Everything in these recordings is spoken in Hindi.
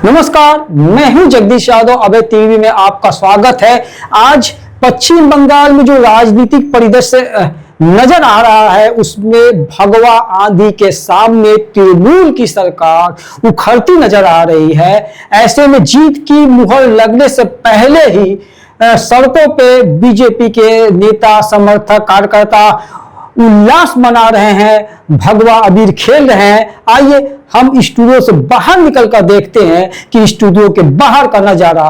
नमस्कार, मैं हूं जगदीश यादव। अभय टीवी में आपका स्वागत है। आज पश्चिम बंगाल में जो राजनीतिक परिदृश्य नजर आ रहा है उसमें भगवा आंधी के सामने तृणमूल की सरकार उखड़ती नजर आ रही है। ऐसे में जीत की मुहर लगने से पहले ही सड़कों पे बीजेपी के नेता, समर्थक, कार्यकर्ता उल्लास मना रहे हैं, भगवा अबीर खेल रहे हैं। आइए हम स्टूडियो से बाहर निकलकर देखते हैं कि स्टूडियो के बाहर का नजारा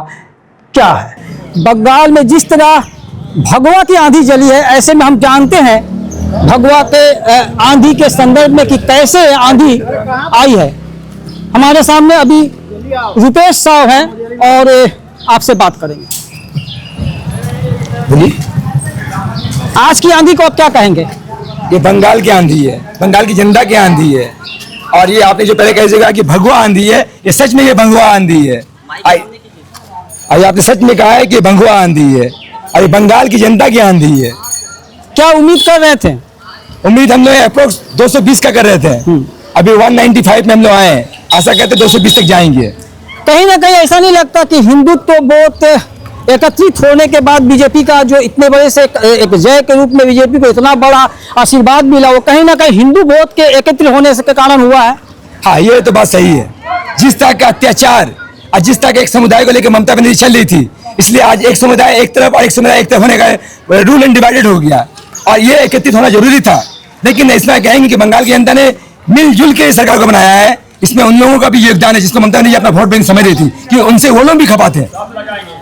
क्या है। बंगाल में जिस तरह भगवा की आंधी चली है, ऐसे में हम जानते हैं भगवा के आंधी के संदर्भ में कि कैसे आंधी आई है। हमारे सामने अभी रुपेश साहब हैं और आपसे बात करेंगे। बोलिए। आज की आंधी को आप क्या कहेंगे? ये बंगाल की आंधी है, बंगाल की जनता की आंधी है। और ये आपने जो पहले कहा कि भगवा आंधी है, ये सच में ये भगवा आंधी है। आज आपने सच में कहा है कि भगवा आंधी है और ये बंगाल की जनता की आंधी है। क्या उम्मीद कर रहे थे? उम्मीद हम लोग अप्रोक्स 220 का कर रहे थे। अभी 195 में हम लोग आए हैं। आशा करते 220 तक जाएंगे। कहीं ना कहीं ऐसा नहीं लगता कि हिंदुत्व वोट एकत्रित होने के बाद बीजेपी का जो इतने बड़े से एक जय के रूप में बीजेपी को इतना बड़ा आशीर्वाद मिला, वो कहीं ना कहीं हिंदू वोट के एकत्रित होने के कारण हुआ है? हाँ, ये तो बात सही है। जिस तरह का अत्याचार और जिस तरह के एक समुदाय को लेकर ममता बनर्जी चल रही थी, इसलिए आज एक समुदाय एक तरफ और एक समुदाय एक तरफ होने का रूल एंड डिवाइडेड हो गया और ये एकत्रित होना जरूरी था। लेकिन इसमें कहेंगे कि बंगाल की जनता ने मिलजुल के सरकार को बनाया है। इसमें उन लोगों का भी योगदान है जिसको ममता बनर्जी अपना वोट बैंक समझ रही थी कि उनसे वो लोग भी खपाते हैं।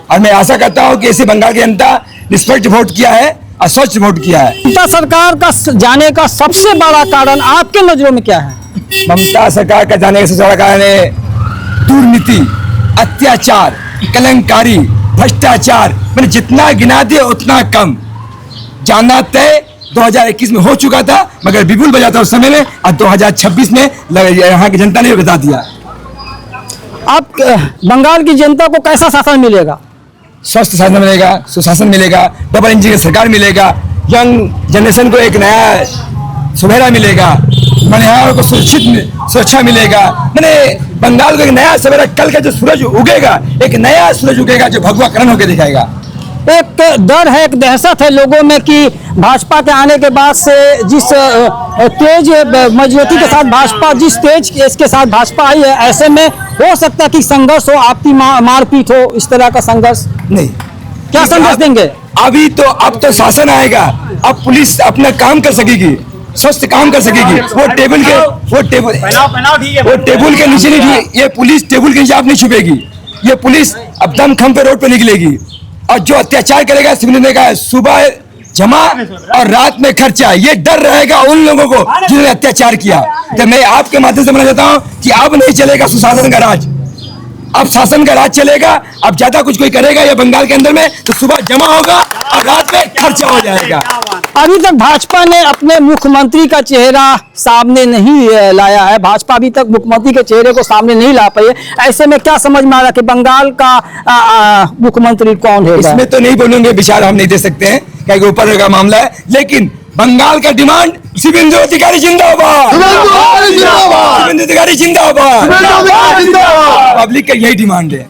और मैं आशा करता हूं कि ऐसे बंगाल की जनता निष्पक्ष वोट किया है और स्वच्छ वोट किया है। ममता सरकार का जाने का सबसे बड़ा कारण आपके नजरों में क्या है? ममता सरकार का जाने का सबसे बड़ा कारण है दुर्नीति, अत्याचार, कलंकारी, भ्रष्टाचार। मैंने जितना गिना दिया उतना कम। जाना तय 2021 में हो चुका था, मगर बिपुल बजा था उस समय में, और 2026 में यहाँ की जनता ने बता दिया। अब बंगाल की जनता को कैसा शासन मिलेगा? स्वस्थ शासन मिलेगा, सुशासन मिलेगा, डबल इंजन की सरकार मिलेगा, यंग जनरेशन को एक नया सुनहरा मिलेगा, मनिहारों को सुरक्षा मिलेगा। मैंने बंगाल को एक नया सवेरा, कल का जो सूरज उगेगा, एक नया सूरज उगेगा जो भगवा करण होकर दिखाएगा। एक डर है, एक दहशत है लोगों में कि भाजपा के आने के बाद से जिस तेज मजबूती के साथ भाजपा, जिस तेज इसके साथ भाजपा आई है, ऐसे में हो सकता है कि संघर्ष हो, आपकी मारपीट हो, इस तरह का संघर्ष नहीं। क्या संघर्ष देंगे? अभी तो अब तो शासन आएगा, अब पुलिस अपना काम कर सकेगी, स्वस्थ काम कर सकेगी। वो टेबल के नीचे नहीं, ये पुलिस टेबल के नीचे आप नहीं छुपेगी। ये पुलिस अब दम खम पे रोड पे निकलेगी और जो अत्याचार करेगा सिमरने का सुबह जमा और रात में खर्चा, ये डर रहेगा उन लोगों को जिन्होंने अत्याचार किया। तो मैं आपके माध्यम से बोलना चाहता हूँ कि अब नहीं चलेगा सुशासन का राज, अब शासन का राज चलेगा। अब ज्यादा कुछ कोई करेगा ये बंगाल के अंदर में तो सुबह जमा होगा और रात में खर्चा हो जाएगा। अभी तक भाजपा ने अपने मुख्यमंत्री का चेहरा सामने नहीं लाया है। भाजपा अभी तक मुख्यमंत्री के चेहरे को सामने नहीं ला पाई है। ऐसे में क्या समझ में आ रहा है कि बंगाल का मुख्यमंत्री कौन है? इसमें तो नहीं बोलूंगे, विचार हम नहीं दे सकते हैं क्योंकि ऊपर का मामला है। लेकिन बंगाल का डिमांड शुभेंदु अधिकारी जिंदाबाद, शुभेंदु अधिकारी जिंदाबाद, पब्लिक का यही डिमांड है।